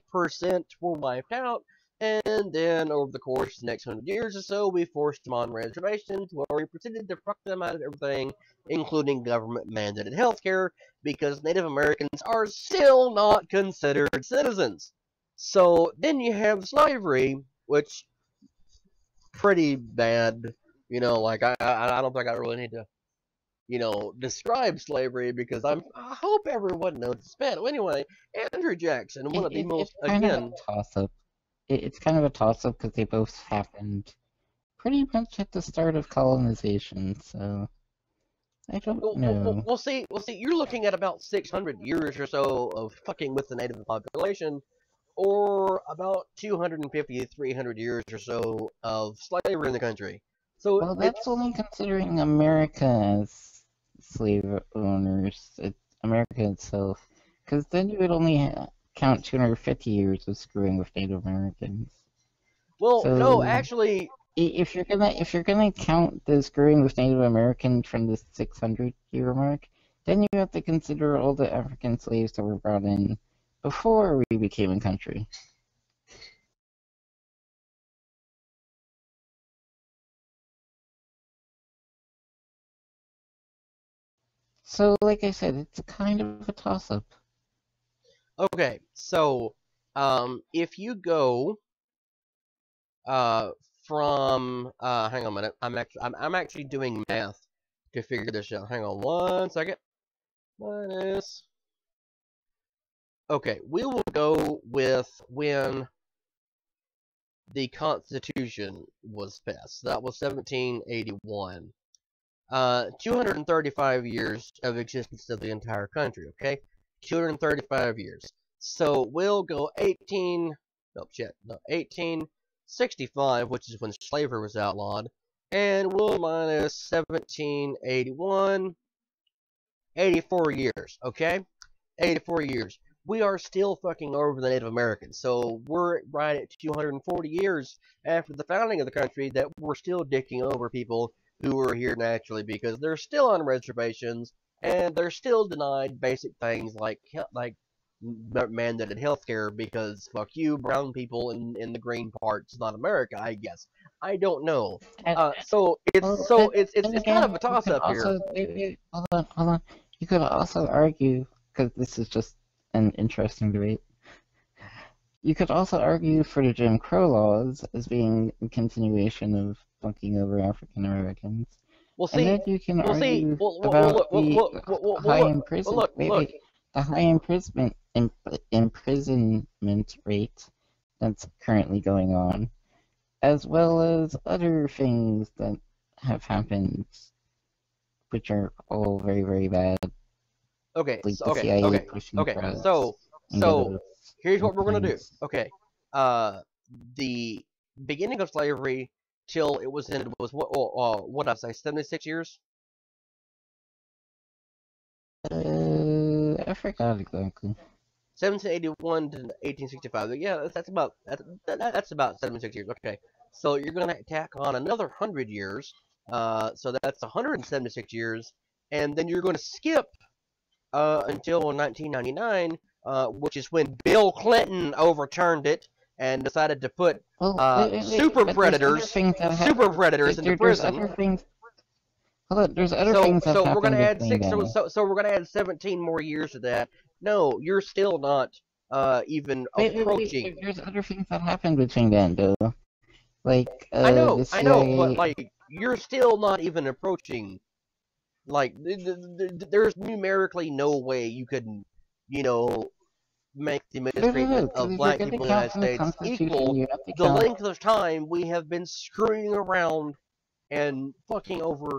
were wiped out, and then over the course of the next 100 years or so, we forced them on reservations where we pretended to fuck them out of everything, including government mandated healthcare, because Native Americans are still not considered citizens. So then you have slavery, which pretty bad. Like I don't think I really need to describe slavery because I hope everyone knows it's bad. Well, anyway, Andrew Jackson, one of the most, It's kind of again, a toss-up. It's kind of a toss-up because they both happened pretty much at the start of colonization, so I don't know. we'll see. You're looking at about 600 years or so of fucking with the native population, or about 250 to 300 years or so of slavery in the country. So Well, that's only considering America as slave owners, America itself, because then you would only count 250 years of screwing with Native Americans. well, So, no, actually, if you're gonna count the screwing with Native Americans from the 600-year mark, then you have to consider all the African slaves that were brought in before we became a country. So, like I said, it's kind of a toss-up. okay. So, if you go uh from hang on a minute, I'm actually doing math to figure this out. Hang on 1 second. Minus. Okay, we will go with when the Constitution was passed. That was 1781. 235 years of existence of the entire country, okay? 235 years. So we'll go 1865, which is when slavery was outlawed, and we'll minus 1781, 84 years, okay? 84 years. We are still fucking over the Native Americans. So we're right at 240 years after the founding of the country that we're still dicking over people who were here naturally because they're still on reservations and they're still denied basic things like mandated health care because fuck you, brown people in the green parts, not America, I guess. I don't know. And, So well, it's kind of a you toss could up here. also wait, hold on. You could also argue, because this is just an interesting debate. You could also argue for the Jim Crow laws as being a continuation of fucking over African Americans. We'll And see. then you can We'll see. argue Well, about the high look. imprisonment. Look. The high imprisonment rate that's currently going on, as well as other things that have happened, which are all very, very bad. Okay. Like So, the CIA okay. pushing Okay. drugs So and so ghettos here's what and we're gonna do. things. Okay. The beginning of slavery till it was ended was what did I say, 76 years? I forgot exactly. 1781 to 1865. Yeah, that's about 76 years. Okay, so you're gonna tack on another 100 years. So that's 176 years, and then you're gonna skip until 1999, which is when Bill Clinton overturned it and decided to put Well, super but there's other predators, things that super predators into there's prison. other things. Hold on, there's other So things that we're gonna happened add between six. then. So we're gonna add 17 more years to that. No, you're still not even approaching. There's other things that happened between then, though. Like, I know, the CIA. but like you're still not even approaching. Like there's numerically no way you could, you know, make the mistreatment Because of if you're black going to people in the count United from the States Constitution, equal you have to the count. length of time we have been screwing around and fucking over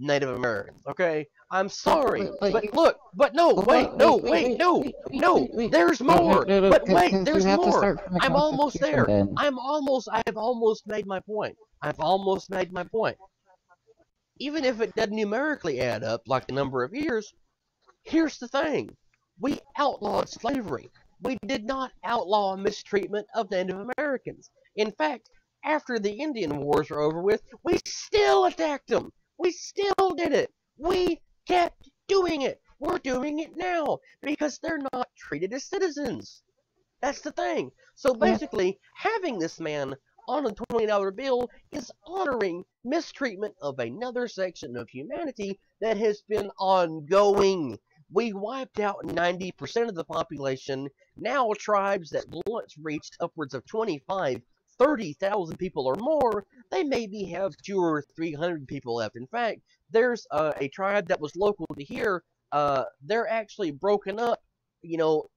Native Americans. Okay, I'm sorry, but no, there's more. But wait, Because you there's have to more. start from the I'm almost Constitution there. then. I've almost made my point. I've almost made my point. Even if it doesn't numerically add up like the number of years, here's the thing. We outlawed slavery. We did not outlaw mistreatment of Native Americans. In fact, after the Indian Wars were over with, we still attacked them. We still did it. We kept doing it. We're doing it now because they're not treated as citizens. That's the thing. So Yeah. basically, having this man on a $20 bill is honoring mistreatment of another section of humanity that has been ongoing. We wiped out 90% of the population. Now tribes that once reached upwards of 25, 30,000 people or more, they maybe have 200 or 300 people left. In fact, there's a tribe that was local to here. They're actually broken up, you know,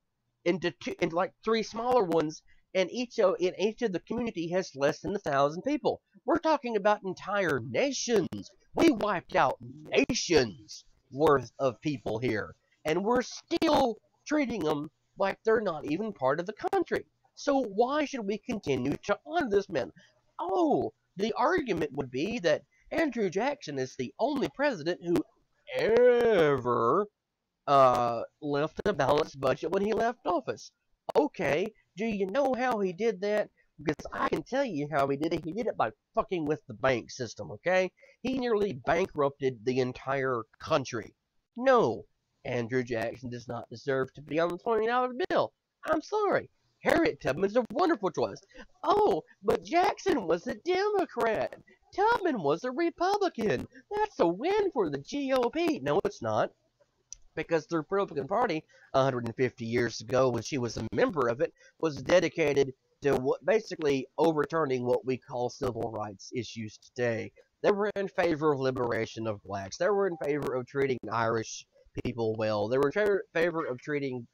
into like three smaller ones, and each of the community has less than 1,000 people. We're talking about entire nations. We wiped out nations worth of people here, and we're still treating them like they're not even part of the country. So why should we continue to honor this man? Oh, the argument would be that Andrew Jackson is the only president who ever left a balanced budget when he left office. Okay, do you know how he did that? Because I can tell you how he did it. He did it by fucking with the bank system, okay? He nearly bankrupted the entire country. No, Andrew Jackson does not deserve to be on the $20 bill. I'm sorry. Harriet Tubman's a wonderful choice. Oh, but Jackson was a Democrat. Tubman was a Republican. That's a win for the GOP. No, it's not, because the Republican Party 150 years ago, when she was a member of it, was dedicated to basically overturning what we call civil rights issues today. They were in favor of liberation of blacks. They were in favor of treating Irish people well. They were in favor of treating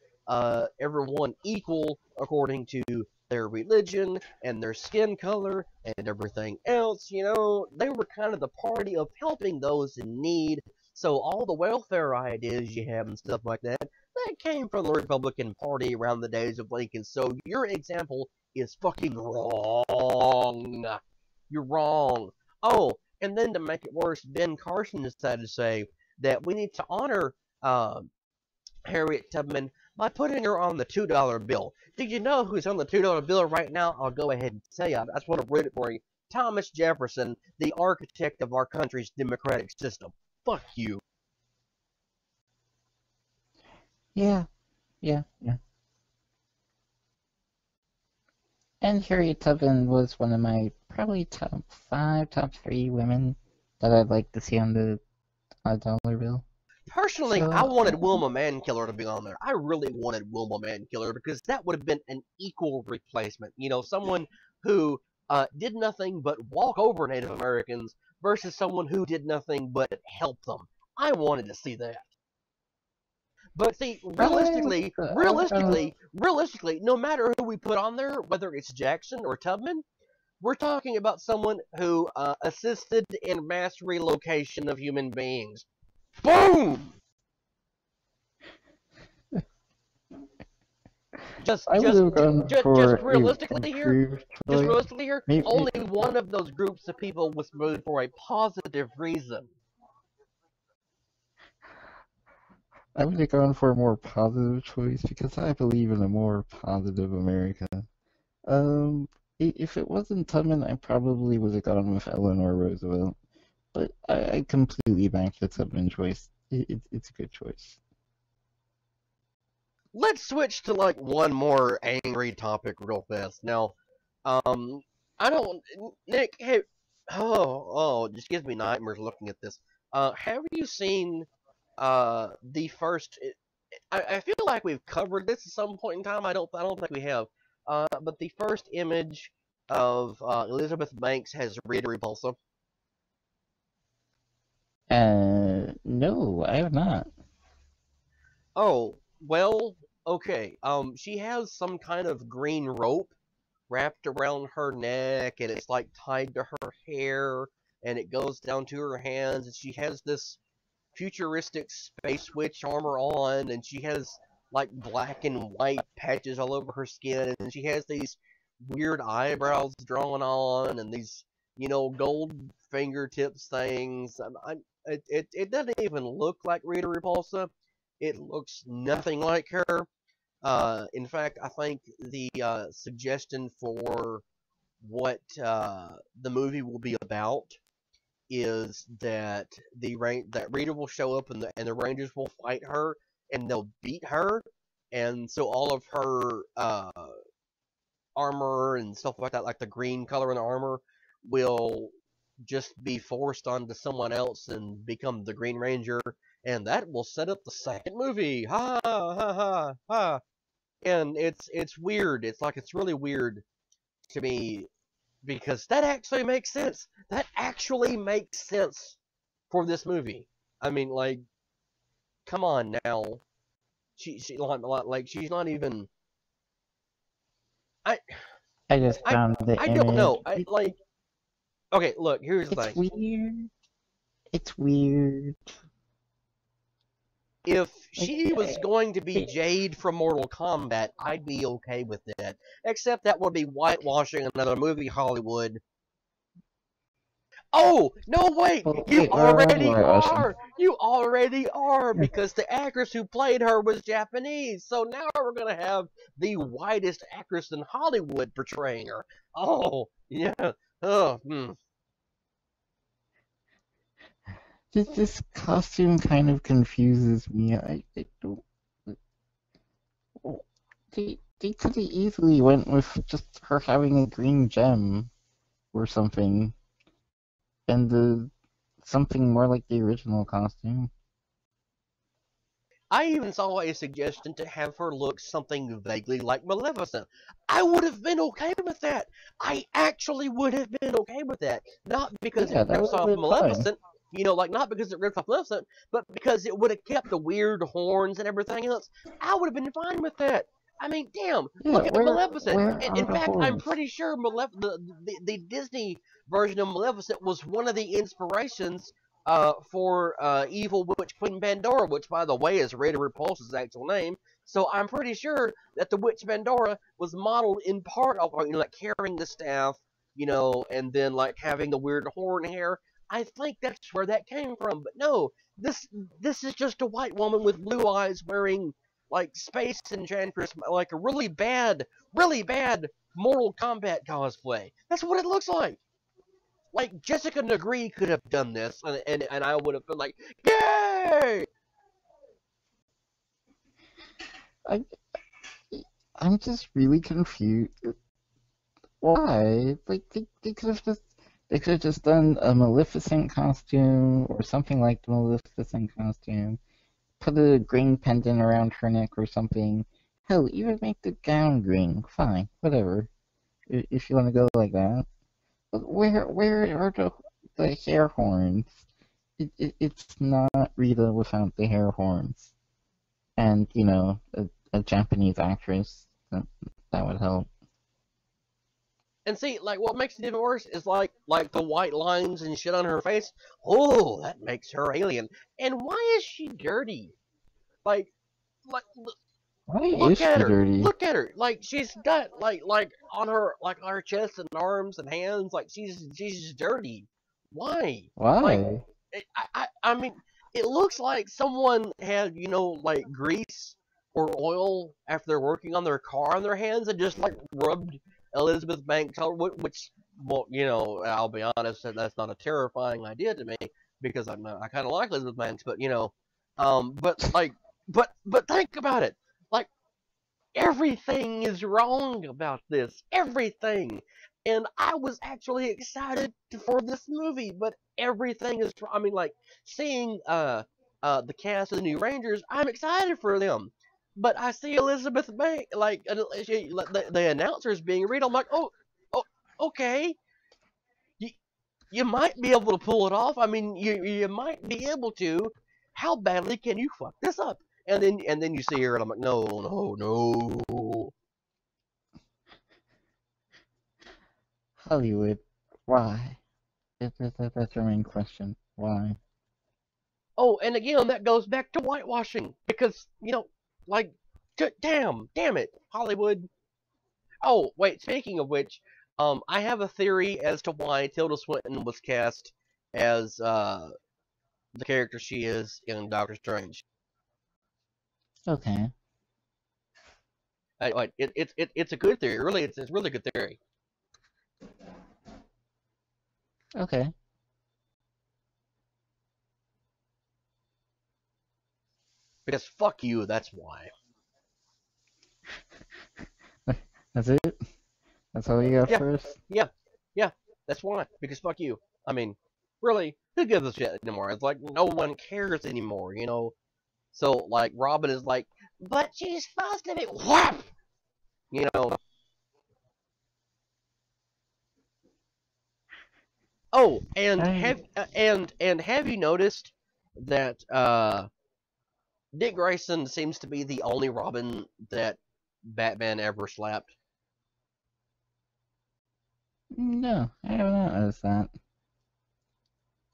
everyone equal according to their religion and their skin color and everything else. You know, they were kind of the party of helping those in need. So all the welfare ideas you have and stuff like that, that came from the Republican Party around the days of Lincoln. So your example is fucking wrong. You're wrong. Oh, and then to make it worse, Ben Carson decided to say that we need to honor Harriet Tubman by putting her on the $2 bill. Did you know who's on the $2 bill right now? I'll go ahead and tell you. That's what I read it for you. Thomas Jefferson, the architect of our country's democratic system. Fuck you. Yeah. And Harriet Tubman was one of my probably top 5, top 3 women that I'd like to see on the dollar bill. Personally, I wanted Wilma Mankiller to be on there. I really wanted Wilma Mankiller because that would have been an equal replacement. You know, someone who did nothing but walk over Native Americans versus someone who did nothing but help them. I wanted to see that. But see, realistically, no matter who we put on there, whether it's Jackson or Tubman, we're talking about someone who assisted in mass relocation of human beings. Boom! Just realistically here, only one of those groups of people was moved for a positive reason. I would have gone for a more positive choice because I believe in a more positive America. If it wasn't Tubman, I probably would have gone with Eleanor Roosevelt. But I completely back the Tubman choice. It's a good choice. Let's switch to like one more angry topic real fast. Now, Nick, hey, it just gives me nightmares looking at this. Have you seen the first? I feel like we've covered this at some point in time. I don't think we have. But the first image of Elizabeth Banks has Rita Repulsa. No, I have not. Oh, well, okay. She has some kind of green rope wrapped around her neck, and it's like tied to her hair, and it goes down to her hands, and she has this futuristic space witch armor on, and she has like black and white patches all over her skin, and she has these weird eyebrows drawn on, and these, gold fingertips things. It doesn't even look like Rita Repulsa. It looks nothing like her. In fact, I think the suggestion for what the movie will be about is that that Rita will show up and the Rangers will fight her and they'll beat her, and so all of her armor and stuff like that, like the green color in the armor, will just be forced onto someone else and become the Green Ranger, and that will set up the second movie. Ha ha ha ha. And it's weird. It's really weird to me because that actually makes sense. That actually makes sense for this movie. I mean, like, come on now. She's not even. I just found the image. I don't know. Okay, look, here's the thing. It's weird. It's weird. If she was going to be Jade from Mortal Kombat, I'd be okay with that. Except that would be whitewashing another movie, Hollywood. Oh, no, wait! You already are! You already are! Because the actress who played her was Japanese, so now we're gonna have the whitest actress in Hollywood portraying her. Oh, yeah. Oh, This costume kind of confuses me. I don't. They could have easily went with just her having a green gem or something, and something more like the original costume. I even saw a suggestion to have her look something vaguely like Maleficent. I would have been okay with that. I actually would have been okay with that. Not because it rips off Maleficent, You know, like not because it ripped off Maleficent, but because it would have kept the weird horns and everything else. I would have been fine with that. I mean, damn, Yeah, look at Maleficent. where are In the fact, I'm horns? pretty sure the Disney version of Maleficent was one of the inspirations for Evil Witch Queen Pandora, which, by the way, is Rita Repulsa's actual name. So I'm pretty sure that the Witch Pandora was modeled in part of, you know, like carrying the staff, you know, and then like having the weird horn hair. I think that's where that came from. But no, this is just a white woman with blue eyes wearing like Space Enchantress, like a really bad Mortal Kombat cosplay. That's what it looks like. Like Jessica Negri could have done this, and I would have been like, yay! I I'm just really confused. Why? Like they could have just done a Maleficent costume or something like the Maleficent costume. Put a green pendant around her neck or something. Hell, even make the gown green. Fine, whatever. If you want to go like that. But where are the hair horns? It's not Rita without the hair horns. And, you know, a Japanese actress. That would help. And see, like, what makes it even worse is like the white lines and shit on her face. Oh, that makes her alien. And why is she dirty? Like, like, Why is she dirty? Look at her. Like, she's got like on her chest and arms and hands. Like, she's dirty. Why? Like, Why? I mean, it looks like someone had, you know, like grease or oil after they're working on their car on their hands and just like rubbed Elizabeth Banks, which, well, you know, I'll be honest, that's not a terrifying idea to me because I kind of like Elizabeth Banks, but you know, but like, but think about it, like everything is wrong about this, everything, and I was actually excited for this movie, but everything is, I mean, like seeing the cast of the New Rangers, I'm excited for them. But I see Elizabeth Banks, like the announcers being read. I'm like, oh, okay. You, you might be able to pull it off. I mean, you might be able to. How badly can you fuck this up? And then you see her, and I'm like, no. Hollywood. Why? That's our main question. Why? Oh, and again, that goes back to whitewashing because you know, like, damn it, Hollywood. Oh, wait, speaking of which, I have a theory as to why Tilda Swinton was cast as the character she is in Doctor Strange. Okay. It's a good theory. Really, it's a really good theory. Okay. Because fuck you, that's why. That's it? That's all you got Yeah, first? yeah, yeah, that's why. Because fuck you. I mean, really, who gives a shit anymore? It's like no one cares anymore, you know? So, like, Robin is like, but she's supposed to be whap! You know? Oh, and I have you noticed that Dick Grayson seems to be the only Robin that Batman ever slapped? no, I have not noticed that.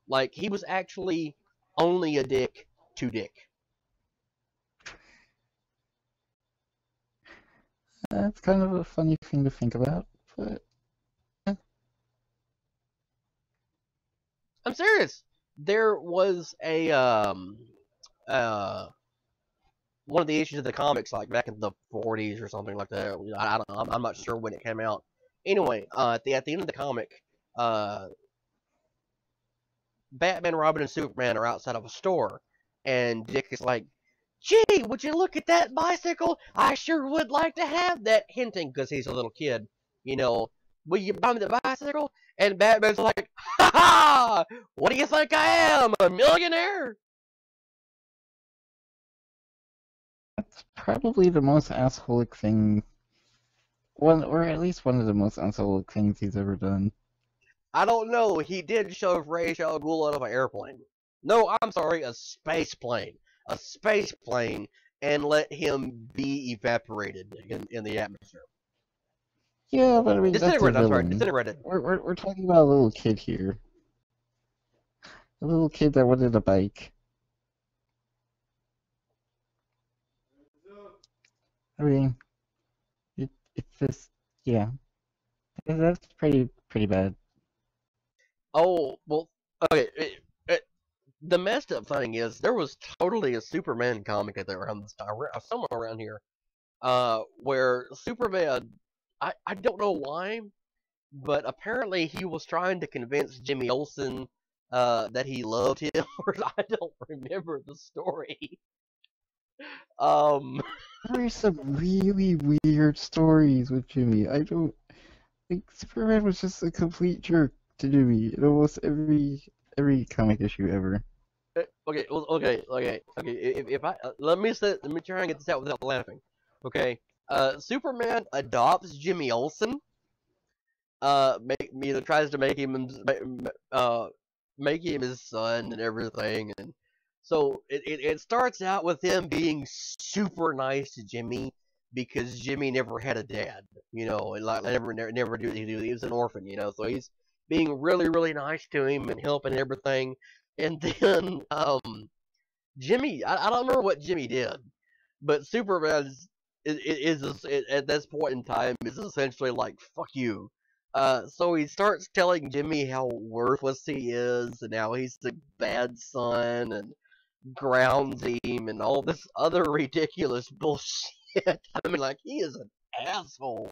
Like, he was actually only a dick to Dick. That's kind of a funny thing to think about, but I'm serious. There was a uh one of the issues of the comics, like back in the 40s or something like that. I don't know. I'm not sure when it came out. Anyway, at the end of the comic, uh, Batman, Robin, and Superman are outside of a store, and Dick is like, "Gee, would you look at that bicycle? I sure would like to have that." Hinting because he's a little kid, you know. Will you buy me the bicycle? And Batman's like, "Ha ha! What do you think I am, a millionaire?" that's probably the most assholic thing, or at least one of the most assholic things he's ever done. I don't know. He did shove Ra's al Ghul out of an airplane. No, I'm sorry, a space plane. A space plane, and let him be evaporated in the atmosphere. Yeah, but I mean, that's a Disintegrated, I'm sorry, villain. disintegrated. We're talking about a little kid here. A little kid that wanted a bike. I mean, it's just, yeah. That's pretty bad. Oh, well, okay. The messed up thing is, there was totally a Superman comic at around this time, somewhere around here, where Superman, I don't know why, but apparently he was trying to convince Jimmy Olsen that he loved him. I don't remember the story. Um, There are some really weird stories with Jimmy. I don't think Superman was just a complete jerk to Jimmy in almost every comic issue ever. okay, well, okay. If I let me try and get this out without laughing. Okay, Superman adopts Jimmy Olsen. Tries to make him his son and everything, and so it starts out with him being super nice to Jimmy because Jimmy never had a dad, and like never do he was an orphan, so he's being really nice to him and helping everything, and then Jimmy, I don't remember what Jimmy did, but Superman at this point in time is essentially like, fuck you. So he starts telling Jimmy how worthless he is and how he's the bad son and grounds him and all this other ridiculous bullshit. I mean, like, he is an asshole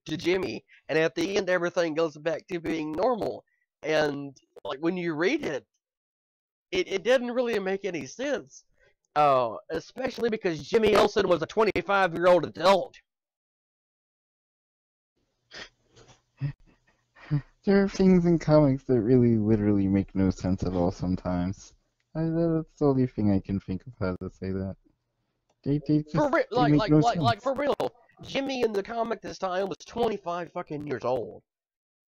to Jimmy. And at the end, everything goes back to being normal. And, like, when you read it didn't really make any sense. Especially because Jimmy Olsen was a 25-year-old adult. There are things in comics that really literally make no sense at all sometimes. That's the only thing I can think of how to say that. They For real, they make no sense. like for real. Jimmy in the comic this time was 25 fucking years old.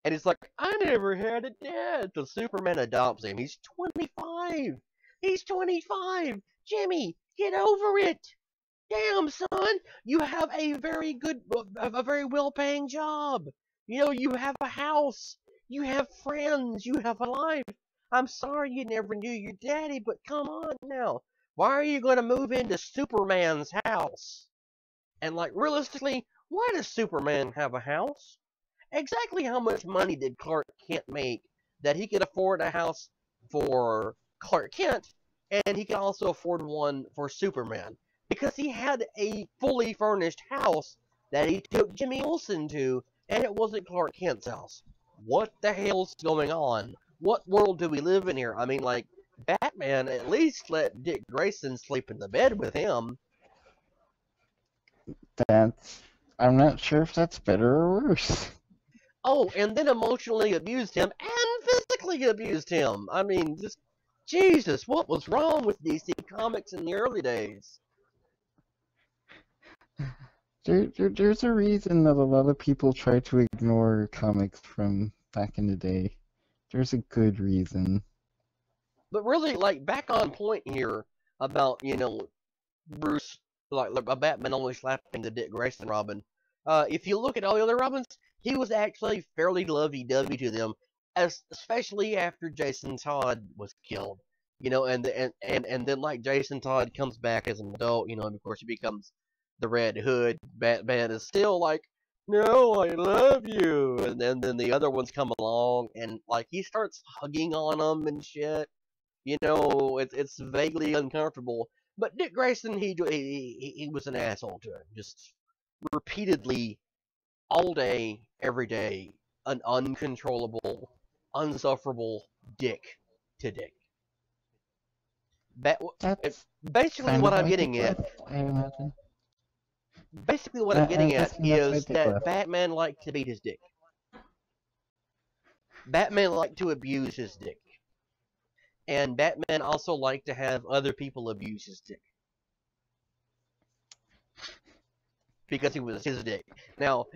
And it's like, I never had a dad. So Superman adopts him. He's 25. He's 25. Jimmy, get over it. Damn, son, you have a very well-paying job. You have a house. You have friends. You have a life. I'm sorry you never knew your daddy, but come on now. Why are you going to move into Superman's house? And, like, realistically, why does Superman have a house? Exactly how much money did Clark Kent make that he could afford a house for Clark Kent, and he could also afford one for Superman? Because he had a fully furnished house that he took Jimmy Olsen to, and it wasn't Clark Kent's house. What the hell's going on? What world do we live in here? I mean, like, Batman at least let Dick Grayson sleep in the bed with him. I'm not sure if that's better or worse. Oh, and then emotionally abused him and physically abused him. I mean, just Jesus, what was wrong with DC Comics in the early days? There's a reason that a lot of people try to ignore comics from back in the day. There's a good reason. But really, like, back on point here about, Bruce, like, a Batman only slapping the Dick Grayson Robin. If you look at all the other Robins, he was actually fairly lovey-dovey to them, especially after Jason Todd was killed. And then, like, Jason Todd comes back as an adult, and of course he becomes the Red Hood. Batman is still like, no, I love you. And then the other ones come along, and, like, he starts hugging on them and shit. It's vaguely uncomfortable. But Dick Grayson, he was an asshole to him. Just repeatedly, all day, every day, an uncontrollable, unsufferable dick to Dick. That's Basically what I'm getting at. I imagine. Basically what I'm getting at is that left. Batman liked to beat his dick. Batman liked to abuse his dick. And Batman also liked to have other people abuse his dick. because he was his dick. Now,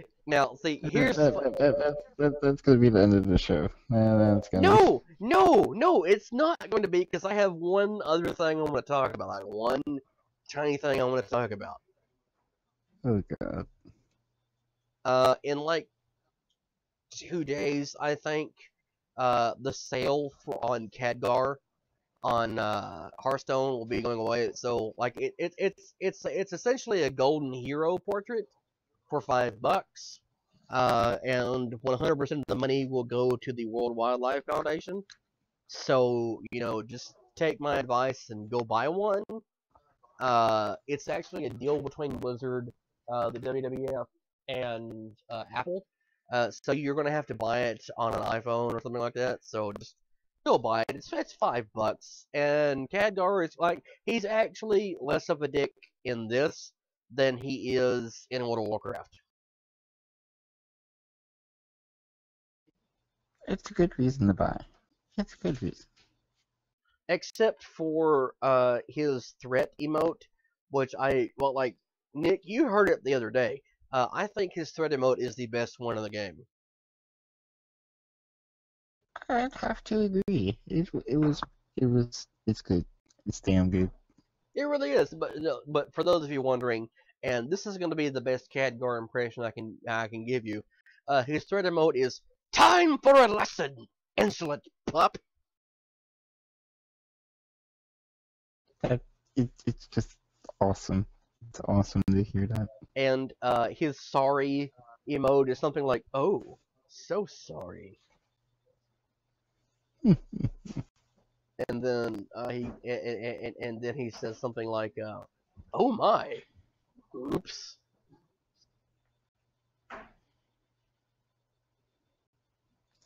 see, That's gonna be the end of the show. That's gonna. no, it's not going to be because I have one other thing I want to talk about. Like one tiny thing I want to talk about. Oh god. In like 2 days, I think, the sale on Khadgar on Hearthstone will be going away. So like it's essentially a golden hero portrait for $5. And 100% of the money will go to the World Wildlife Foundation. So, just take my advice and go buy one. It's actually a deal between Blizzard, the WWF, and Apple. So you're going to have to buy it on an iPhone or something like that. So just go buy it. It's $5. And Khadgar is like, he's actually less of a dick in this than he is in World of Warcraft. It's a good reason to buy. It's a good reason. Except for his threat emote, which Nick, you heard it the other day. I think his threat emote is the best one in the game. I'd have to agree. It's good. It's damn good. It really is. But for those of you wondering, and this is going to be the best Khadgar impression I can give you. His threat emote is "Time for a lesson, insolent pup." It's just awesome. It's awesome to hear that. And his sorry emote is something like, "Oh, so sorry." And then he says something like, "Oh my, oops."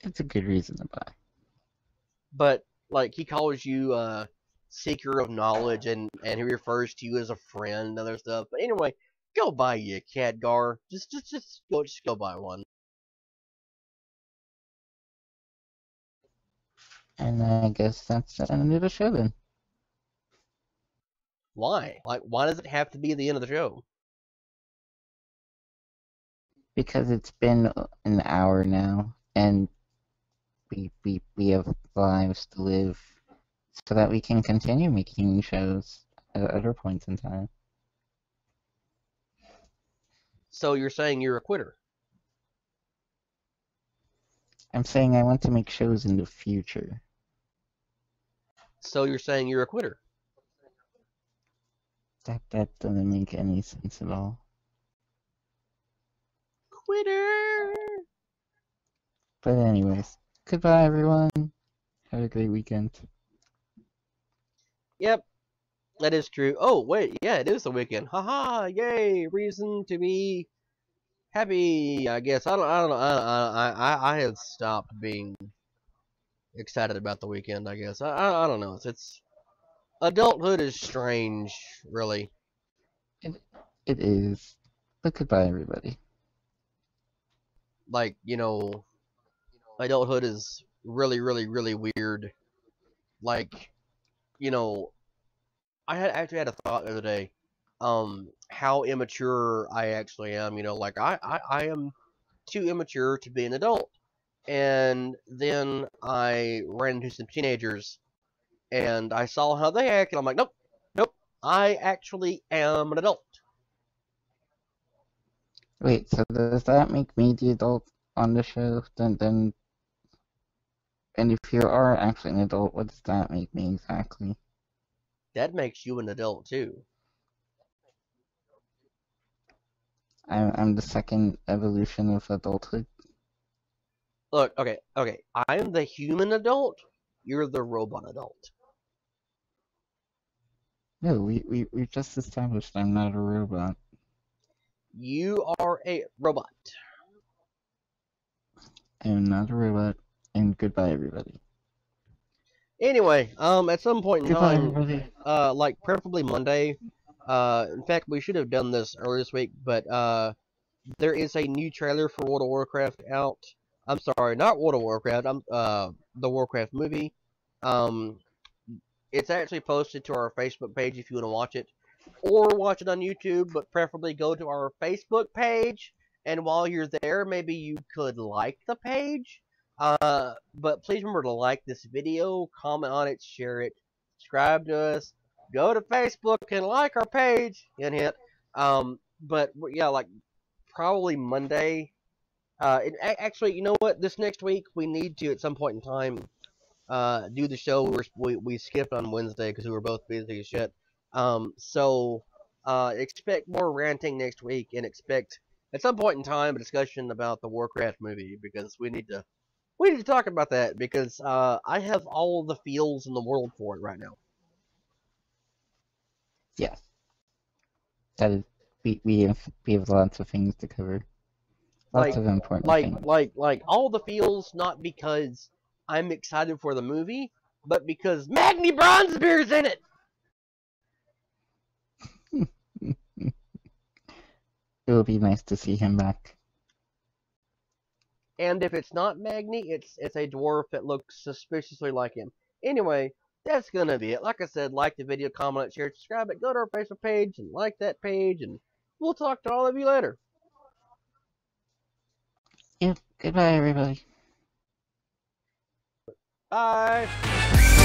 It's a good reason to buy. But like he calls you seeker of knowledge, and he refers to you as a friend and other stuff. But anyway, go buy you a Khadgar. Just go buy one. And I guess that's the end of the show then. Why? Like, why does it have to be the end of the show? Because it's been an hour now, and we have lives to live, so that we can continue making shows at other points in time. So you're saying you're a quitter? I'm saying I want to make shows in the future. So you're saying you're a quitter? That doesn't make any sense at all. Quitter! But anyways, goodbye everyone. Have a great weekend. Yep, that is true. Oh wait, yeah, it is the weekend. Haha! Yay! Reason to be happy. I guess I don't know. I have stopped being excited about the weekend. I guess I don't know. It's adulthood is strange, really. It is. But goodbye everybody. Like, adulthood is really, really, really weird. Like, I actually had a thought the other day, how immature I actually am. Like I am too immature to be an adult. And then I ran into some teenagers, and I saw how they act, and I'm like, nope, I actually am an adult. Wait, so does that make me the adult on the show? Then, and if you are actually an adult, what does that make me exactly? That makes you an adult too. I'm the second evolution of adulthood. Look, okay, I'm the human adult. You're the robot adult. No, we just established I'm not a robot. You are a robot. I am not a robot, and goodbye everybody. Anyway, at some point in Goodbye time, everybody. like preferably Monday. In fact, we should have done this earlier this week, but there is a new trailer for World of Warcraft out. I'm sorry, not World of Warcraft. The Warcraft movie. It's actually posted to our Facebook page if you want to watch it. or watch it on YouTube, but preferably go to our Facebook page. And while you're there, maybe you could like the page. But please remember to like this video, comment on it, share it, subscribe to us, go to Facebook and like our page. Hint, hint. But yeah, like probably Monday. Actually, you know what? This next week we need to at some point in time do the show. We skipped on Wednesday because we were both busy as shit. So expect more ranting next week, and expect at some point in time a discussion about the Warcraft movie, because we need to talk about that, because I have all the feels in the world for it right now. Yes, that is. We have lots of things to cover. Lots of important things. Like all the feels, not because I'm excited for the movie, but because Magni Bronzebeer's in it. It will be nice to see him back. And if it's not Magni, it's a dwarf that looks suspiciously like him. Anyway, that's gonna be it. Like I said, like the video, comment, share, subscribe it, go to our Facebook page and like that page, and we'll talk to all of you later. Yep. Goodbye, everybody. Bye.